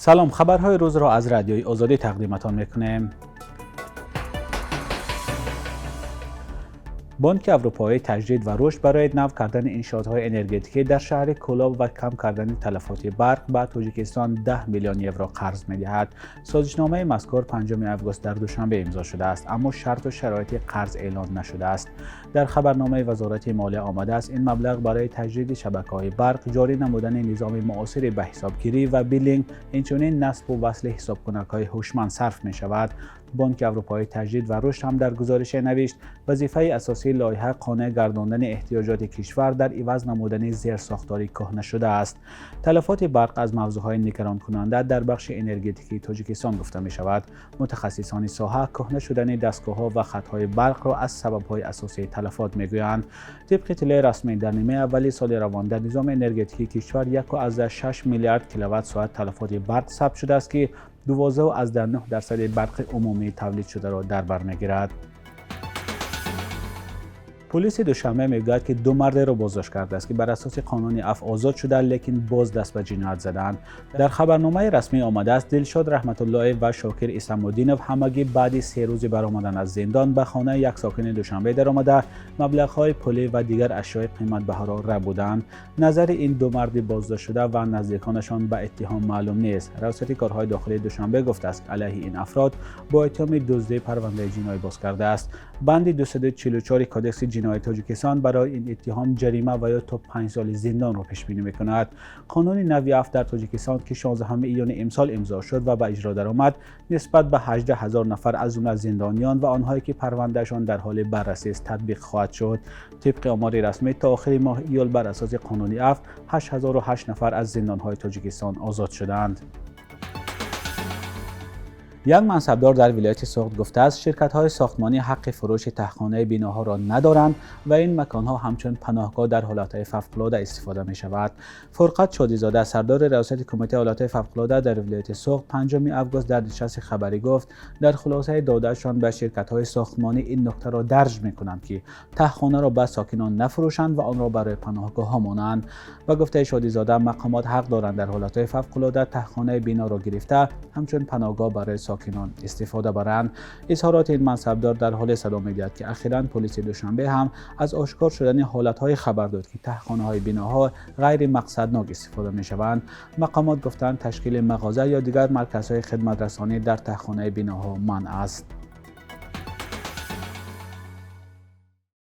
سلام، خبرهای روز را از رادیوی آزادی تقدیمتان میکنیم. بانک اروپایی تجدید و رشد برای نو کردن انشاءات‌های انرژتیکی در شهر کولاب و کم کردن تلفات برق به تاجیکستان 10 میلیون یورو قرض می‌دهد. سازشنامه مذکور 5 آگوست در دوشنبه امضا شده است، اما شرط و شرایط قرض اعلان نشده است. در خبرنامه وزارت مالیه آمده است این مبلغ برای تجدید شبکه‌های برق، جاری نمودن نظام معاصر به حسابگیری و بیلینگ، اینچنین نصب و وصل حساب‌کنک‌های هوشمند صرف می‌شود. بانک اروپایی تجدید و رشد هم در گزارش نوشت وظیفه اساسی لایحه قانع گرداندن احتیاجات کشور در عوض نمودن زیرساختاری کهنه شده است. تلفات برق از موضوعهای نگران کننده در بخش انرژتیکی تاجیکستان گفته می شود. متخصصان ساحه کهنه شدن دستگاه‌ها و خط‌های برق را از سبب‌های اساسی تلفات می‌گویند. طبق اطلاع رسمی در نیمه اولی سال روان در نظام انرژتیکی کشور 1.6 میلیارد کیلووات ساعت تلفات برق ثبت شده است که 12.9% برق عمومی تولید شده را در بر می‌گیرد. پلیس دوشنبه میگوید که 2 مرد را بازداشت کرده است که بر اساس قانون عفو آزاد شده لیکن باز دست به جنایت زدند. در خبرنامه رسمی آمده است دلشاد رحمت الله و شاکر اسلام الدینov همگی بعد 3 روز برآمدن از زندان به خانه یک ساکن دوشنبه درآمده مبلغ‌های پولی و دیگر اشیاء قیمت بها را ربودند. نظر این 2 مرد بازداشت شده و نزدیکانشان به اتهام معلوم نیست. ریاست کارهای داخلی دوشنبه گفته است علیه این افراد با اتهام دزدی پرونده جنایی باز کرده است. بند 244 کدکس جنایی تاجیکستان برای این اتهام جریمه و یا تا 5 سال زندان را پیش بینی می‌کند. قانون نوی عفو در تاجیکستان که 16 ایون امسال امضا شد و به اجرا درآمد نسبت به 18,000 نفر از جمله زندانیان و آنهایی که پروندهشان در حال بررسی است تطبیق خواهد شد. طبق آمار رسمی تا آخر ماه ایول بر اساس قانون عفو 8008 نفر از زندان‌های تاجیکستان آزاد شدند. یک منصبدار در ولایت سوخت گفته است شرکت‌های ساختمانی حق فروش تخانه بناها را ندارند و این مکان‌ها همچون پناهگاه در حالت‌های فوق‌العاده استفاده می‌شود. فرقت شادیزاده سردار ریاست کمیته حالات فوق‌العاده در ولایت سوخت 5 آگوست در نشست خبری گفت در خلاصه داده‌شان به شرکت‌های ساختمانی این نکته را درج می‌کنند که تخانه را به ساکنان نفروشند و آن را برای پناهگاه‌ها مانند. و گفته شادیزاده مقامات حق دارند در حالت‌های فوق‌العاده تخانه بنا را گرفته همچون پناهگاه برای ساکنان استفاده برند. اظهارات این منصبدار در حال صدا می‌دهد که اخیراً پلیس دوشنبه هم از آشکار شدن حالت‌های خبر داد که تخانه‌های بناها غیر مقصدناک استفاده می‌شوند. مقامات گفتند تشکیل مغازه یا دیگر مرکزهای خدمت رسانی در تخانه بناها منع است.